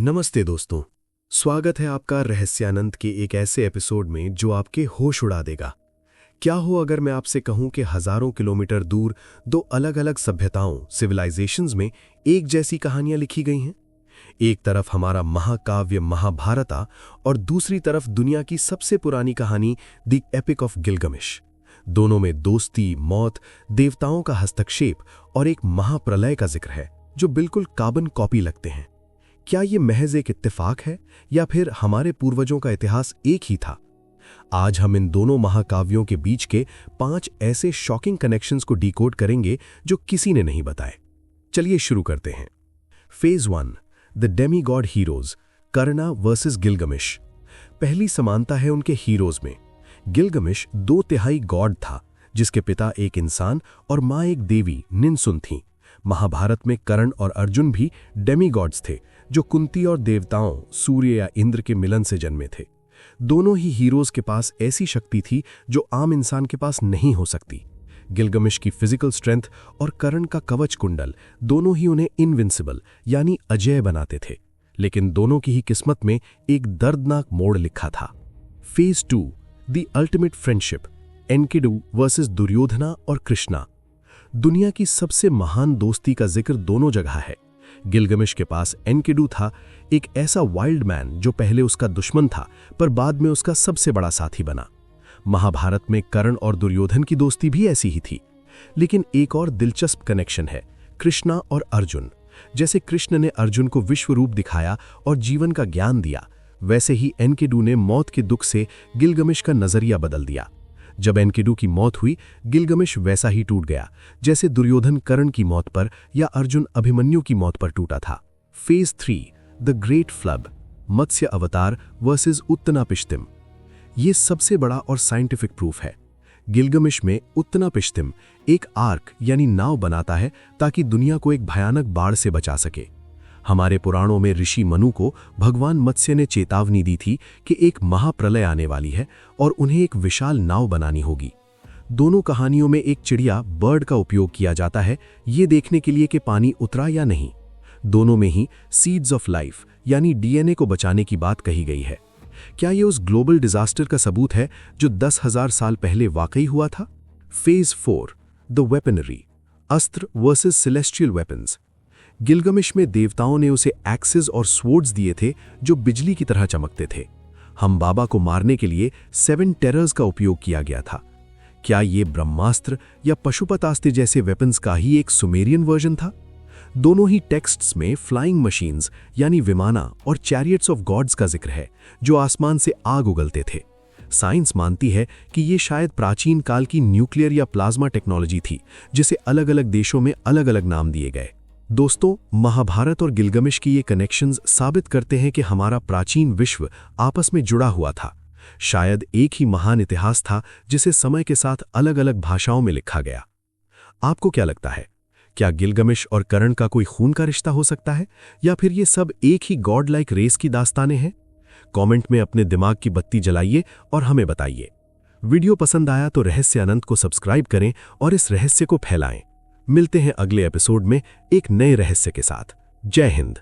नमस्ते दोस्तों, स्वागत है आपका रहस्यानंद के एक ऐसे एपिसोड में जो आपके होश उड़ा देगा। क्या हो अगर मैं आपसे कहूं कि हजारों किलोमीटर दूर दो अलग-अलग सभ्यताओं सिविलाइजेशंस में एक जैसी कहानियां लिखी गई हैं। एक तरफ हमारा महाकाव्य महाभारता और दूसरी तरफ दुनिया की सबसे पुरानी कहानी द एपिक ऑफ गिलगमेश। दोनों में दोस्ती, मौत, देवताओं का हस्तक्षेप और एक महाप्रलय का जिक्र है जो बिल्कुल कार्बन कॉपी लगते हैं। क्या ये महज एक इत्तेफाक है या फिर हमारे पूर्वजों का इतिहास एक ही था? आज हम इन दोनों महाकाव्यों के बीच के 5 ऐसे शॉकिंग कनेक्शंस को डिकोड करेंगे जो किसी ने नहीं बताए। चलिए शुरू करते हैं। Phase 1, the demigod heroes, Karna versus Gilgamesh. पहली समानता है उनके हीरोज में। गिलगमेश 2/3 गॉड था, जिसके पिता एक इंसान और मां एक देवी निन्सुन थीं। महाभारत में कर्ण और अर्जुन भी डेमीगॉड्स थे, जो कुंती और देवताओं सूर्य या इंद्र के मिलन से जन्मे थे। दोनों ही हीरोज के पास ऐसी शक्ति थी जो आम इंसान के पास नहीं हो सकती। गिलगमेश की फिजिकल स्ट्रेंथ और कर्ण का कवच कुंडल दोनों ही उन्हें इनविंसिबल यानी अजेय बनाते थे। लेकिन दोनों की ही किस्मत में एक दर्दनाक मोड़ लिखा था। Phase 2, the ultimate friendship, Enkidu versus Duryodhana और कृष्णा। दुनिया की सबसे महान दोस्ती का जिक्र दोनों जगह है। गिलगमेश के पास एनकिडू था, एक ऐसा वाइल्ड मैन जो पहले उसका दुश्मन था पर बाद में उसका सबसे बड़ा साथी बना। महाभारत में कर्ण और दुर्योधन की दोस्ती भी ऐसी ही थी। लेकिन एक और दिलचस्प कनेक्शन है, कृष्णा और अर्जुन। जैसे कृष्ण ने अर्जुन को विश्व रूप दिखाया और जीवन का ज्ञान दिया, वैसे ही एनकिडू ने मौत के दुख से गिलगमेश का नजरिया बदल दिया। जब एनकिडू की मौत हुई, गिलगमेश वैसा ही टूट गया जैसे दुर्योधन कर्ण की मौत पर या अर्जुन अभिमन्यु की मौत पर टूटा था। फेज 3, द ग्रेट फ्लड, मत्स्य अवतार वर्सेस उत्तनापिश्तिम। ये सबसे बड़ा और साइंटिफिक प्रूफ है। गिलगमेश में उत्तनापिश्तिम एक आर्क यानी नाव बनाता है ताकि दुनिया को एक भयानक बाढ़ से बचा सके। हमारे पुराणों में ऋषि मनु को भगवान मत्स्य ने चेतावनी दी थी कि एक महाप्रलय आने वाली है और उन्हें एक विशाल नाव बनानी होगी। दोनों कहानियों में एक चिड़िया बर्ड का उपयोग किया जाता है, ये देखने के लिए कि पानी उतरा या नहीं। दोनों में ही सीड्स ऑफ लाइफ यानी डीएनए को बचाने की बात कही गई है। क्या ये उस ग्लोबल डिजास्टर का सबूत है जो 10,000 साल पहले वाकई हुआ था? फेज 4, द वेपनरी, अस्त्र वर्सेस सेलेस्टियल वेपन्स। गिलगमेश में देवताओं ने उसे एक्सेस और स्वॉर्ड्स दिए थे जो बिजली की तरह चमकते थे। हम बाबा को मारने के लिए 7 टेरर्स का उपयोग किया गया था। क्या ये ब्रह्मास्त्र या पशुपतास्त्र जैसे वेपन्स का ही एक सुमेरियन वर्जन था? दोनों ही टेक्स्ट्स में फ्लाइंग मशीन्स यानी विमाना और चैरियट्स ऑफ गॉड्स का जिक्र है जो आसमान से आग उगलते थे। साइंस मानती है कि ये शायद प्राचीन काल की न्यूक्लियर या प्लाज्मा टेक्नोलॉजी थी, जिसे अलग अलग देशों में अलग अलग नाम दिए गए। दोस्तों, महाभारत और गिलगमेश की ये कनेक्शंस साबित करते हैं कि हमारा प्राचीन विश्व आपस में जुड़ा हुआ था। शायद एक ही महान इतिहास था जिसे समय के साथ अलग अलग भाषाओं में लिखा गया। आपको क्या लगता है? क्या गिलगमेश और कर्ण का कोई खून का रिश्ता हो सकता है या फिर ये सब एक ही गॉड लाइक रेस की दास्तानें हैं? कमेंट में अपने दिमाग की बत्ती जलाइए और हमें बताइए। वीडियो पसंद आया तो रहस्यानंद को सब्सक्राइब करें और इस रहस्य को फैलाएं। मिलते हैं अगले एपिसोड में एक नए रहस्य के साथ। जय हिंद।